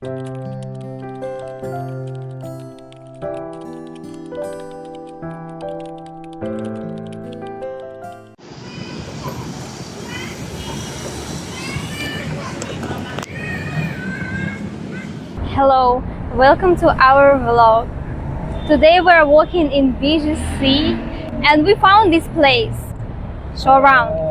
Hello, welcome to our vlog. Today we're walking in BGC and we found this place. Show around.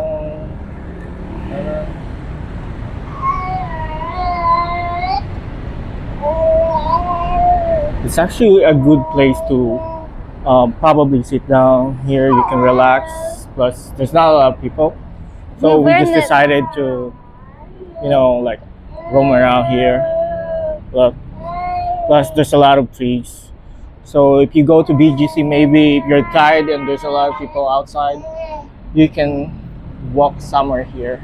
It's actually a good place to probably sit down here. You can relax. Plus, there's not a lot of people, so we just decided to, like roam around here. Look, plus there's a lot of trees. So if you go to BGC, maybe if you're tired and there's a lot of people outside, you can walk somewhere here.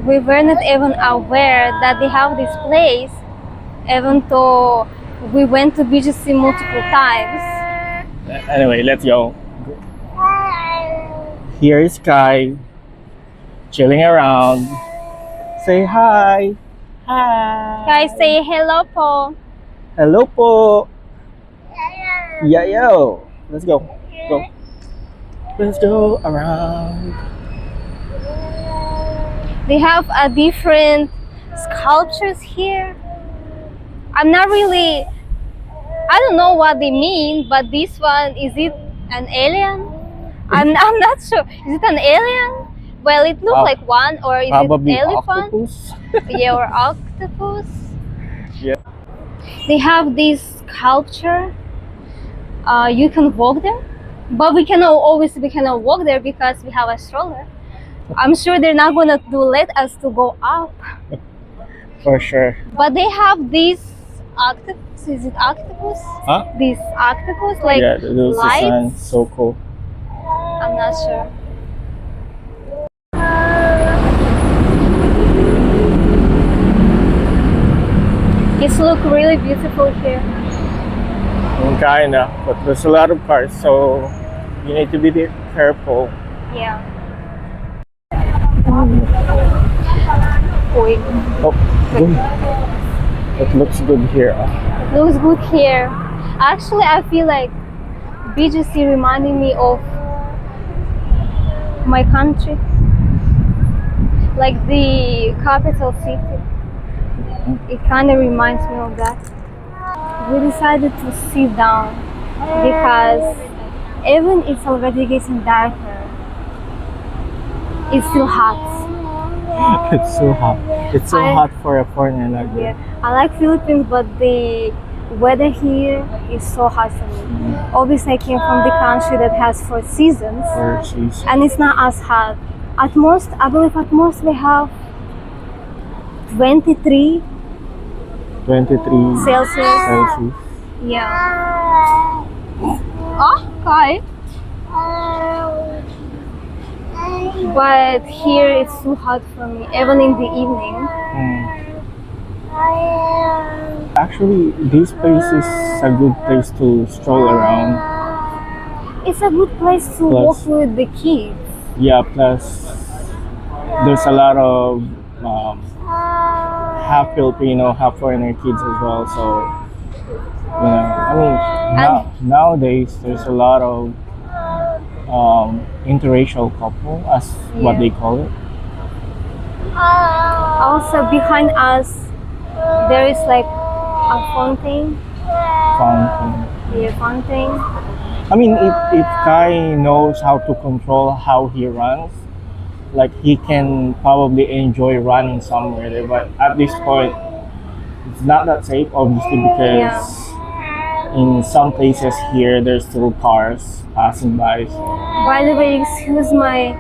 We were not even aware that they have this place, even though we went to BGC multiple times. Anyway, let's go. Here is Kai, chilling around. Say hi. Hi. Guys, say hello po. Hello po. Yeah, yo. Let's go. Go. Let's go around. They have a different sculptures here. I don't know what they mean, but this one, is it an alien? I'm not sure. Is it an alien? Well, it looks like one, or is probably it elephant? Octopus. Yeah, or octopus. Yeah. They have this sculpture. You can walk there, but we cannot walk there because we have a stroller. I'm sure they're not gonna let us to go up. For sure. But they have these octopus. Is it octopus? Huh? These octopus, like Yeah, those lights. designs, so cool. I'm not sure. It looks really beautiful here. Kinda, but there's a lot of cars, so you need to be careful. Yeah. Wait. Oh, good. It looks good here. It looks good here. Actually, I feel like BGC reminding me of my country, like the capital city. It kind of reminds me of that. We decided to sit down because even it's already getting darker, it's still hot. It's so hot. It's so hot for a foreigner like Yeah, I like Philippines, but the weather here is so hot for me. Obviously, I came from the country that has 4 seasons, and it's not as hot. At most, I believe we have 23 Celsius. Yeah. Okay. But here it's too hot for me, even in the evening. Actually, this place is a good place to stroll around. It's a good place to walk with the kids. Yeah, plus there's a lot of half Filipino, half foreigner kids as well. So, nowadays there's a lot of interracial couple, as what they call it. Also, behind us, there is like a fountain. Yeah, fountain. I mean, if Kai knows how to control how he runs, like he can probably enjoy running somewhere there. But at this point, it's not that safe, obviously, because in some places here, there's still cars passing by. So. By the way, excuse my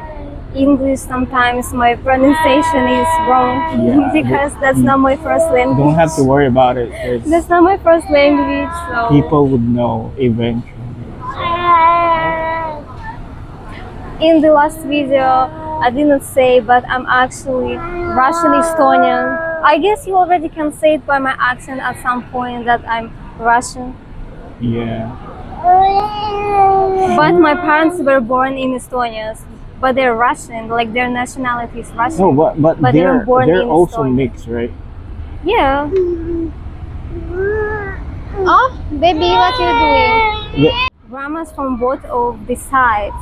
English, sometimes my pronunciation is wrong because that's not my first language. Don't have to worry about it. That's not my first language, so people would know eventually. In the last video, I didn't say, but I'm actually Russian-Estonian. I guess you already can say it by my accent at some point that I'm Russian. Yeah. But my parents were born in Estonia, but they're Russian, like their nationality is Russian. No, but they were born they're in also Estonia. mixed, right? Yeah. Oh, baby, what you doing? Yeah. Grandmas from both of the sides.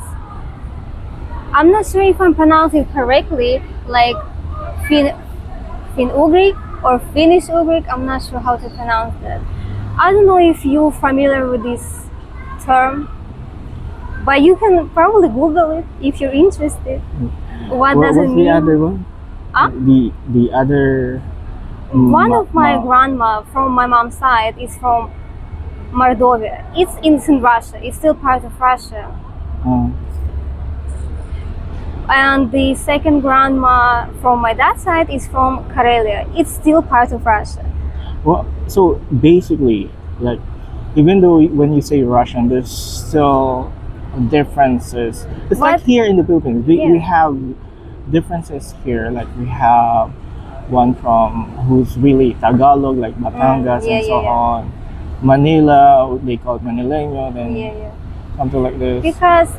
I'm not sure if I'm pronouncing it correctly, like Fin-Ugric or Finnish-Ugric. I'm not sure how to pronounce that. I don't know if you're familiar with this term, but you can probably Google it if you're interested. What does it What's mean? the other one? Huh? The other. One of my grandma from my mom's side is from Mordovia. It's in Russia. It's still part of Russia. And the second grandma from my dad's side is from Karelia. It's still part of Russia. Well, so basically, like, even though when you say Russian, there's still differences. It's like But- here in the Philippines, we Yeah. have differences here. Like we have one from who's really Tagalog, like Batangas yeah, and so yeah. on. Manila, they call it Manileño, then Yeah. something like this. Because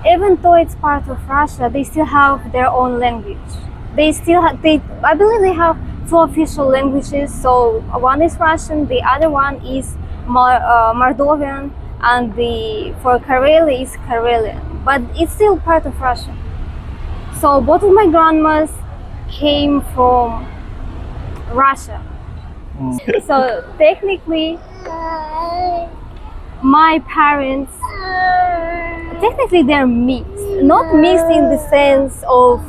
even though it's part of Russia, they still have their own language. They still have, I believe they have two official languages. So one is Russian, the other one is Moldovan, and for Karelia is Karelian. But it's still part of Russia. So both of my grandmas came from Russia. So technically, my parents, technically they're mixed. Not mixed in the sense of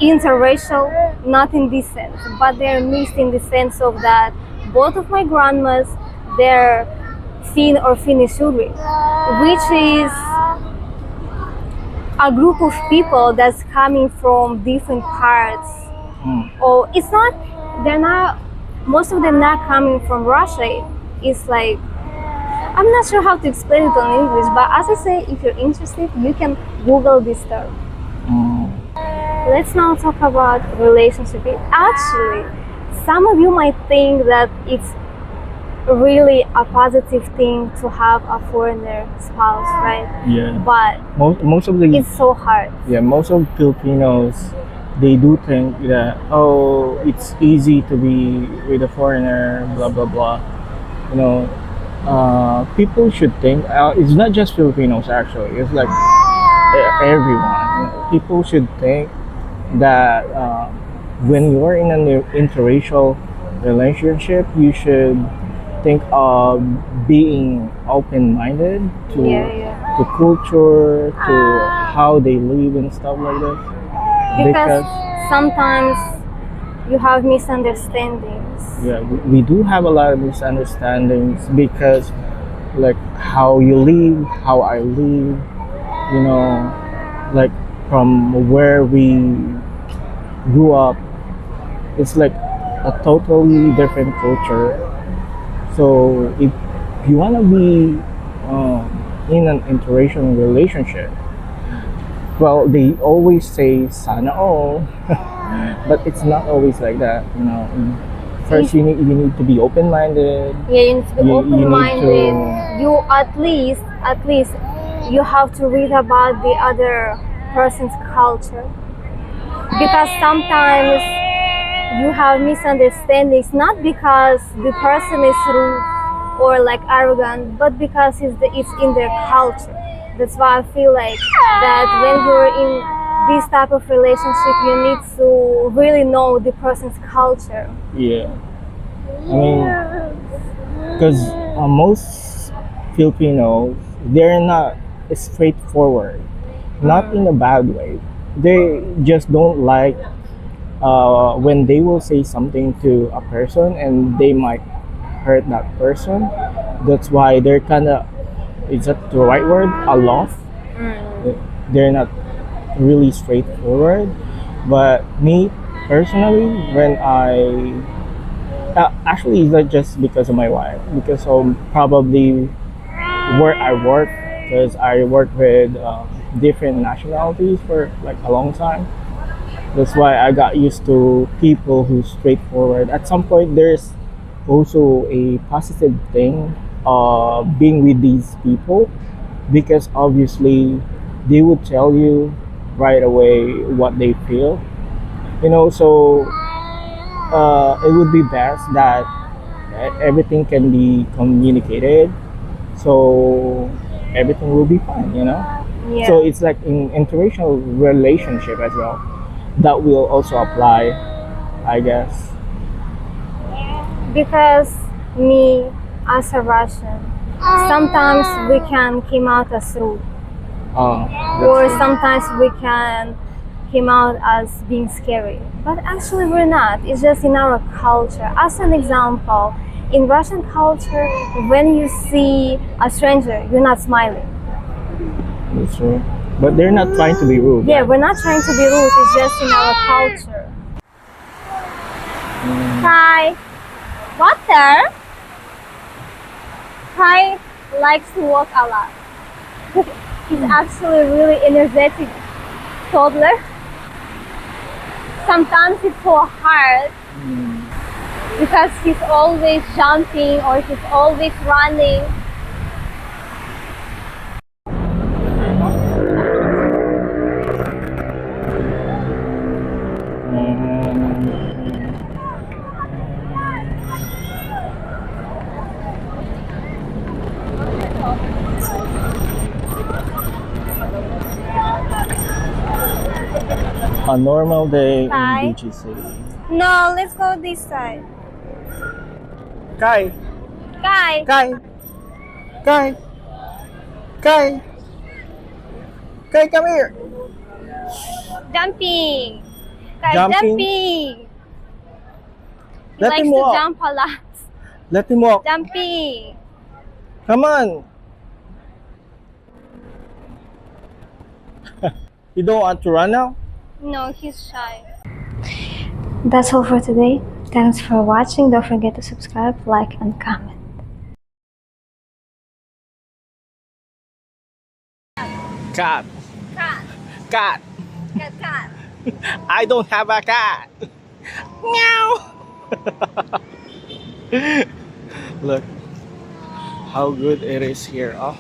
interracial, not in this sense, but they're mixed in the sense of that both of my grandmas, they're Finn or Finnish-Ugric, which is a group of people that's coming from different parts. Or it's not, they're not, most of them not coming from Russia. It's like, I'm not sure how to explain it on English, but as I say, if you're interested, you can Google this term. Let's now talk about relationship. Actually, some of you might think that it's really a positive thing to have a foreigner spouse, right? Yeah. But Most of the it's so hard. most of Filipinos, they do think that, oh, it's easy to be with a foreigner, blah blah blah. You know, people should think. It's not just Filipinos actually. It's like everyone. People should think that when you're in an interracial relationship, you should think of being open-minded to to culture, to how they live and stuff like this. Because sometimes you have misunderstandings. Yeah, we do have a lot of misunderstandings because, like, how you live, how I live, you know, like from where we grew up, it's like a totally different culture. So if you want to be in an interracial relationship, well, they always say sana all, but it's not always like that. You know, first you need to be open-minded. Yeah, you need to be You need open-minded. to- You at least you have to read about the other person's culture, because sometimes you have misunderstandings not because the person is rude or like arrogant, but because it's in their culture. That's why I feel like that when you're in this type of relationship, you need to really know the person's culture. Yeah, I mean, because most Filipinos, they're not straightforward, not in a bad way. They just don't like when they will say something to a person and they might hurt that person. That's why they're kind of, is that the right word? Aloft. They're not really straightforward. But me personally, when actually it's not just because of my wife, because of probably where I work, because I work with different nationalities for like a long time. That's why I got used to people who's straightforward. At some point, there's also a positive thing being with these people, because obviously they would tell you right away what they feel. You know, so it would be best that everything can be communicated, so everything will be fine, you know. Yeah. So it's like in interracial relationship as well. That will also apply, I guess. Because me as a Russian, sometimes we can come out as rude, That's or true. sometimes we can come out as being scary. But actually, we're not. It's just in our culture. As an example, in Russian culture, when you see a stranger, you're not smiling. That's true. But they're not trying to be rude. Yeah, right? we're not trying to be rude. It's just in our culture. Kai, water. Kai likes to walk a lot. He's actually a really energetic toddler. Sometimes it's so hard because he's always jumping or he's always running. A normal day Hi. in BGC. No, let's go this side. Kai, Kai, Kai, Kai, Kai, Kai, come here. jumping. Kai, Jumping. jumping. He Let likes him to walk. jump a lot. Let him walk. Jumping. Come on. You don't want to run now? No, he's shy. That's all for today. Thanks for watching. Don't forget to subscribe, like, and comment. Cat. Cat, Cat. cat, cat. I don't have a cat. Meow. Look how good it is here. Oh.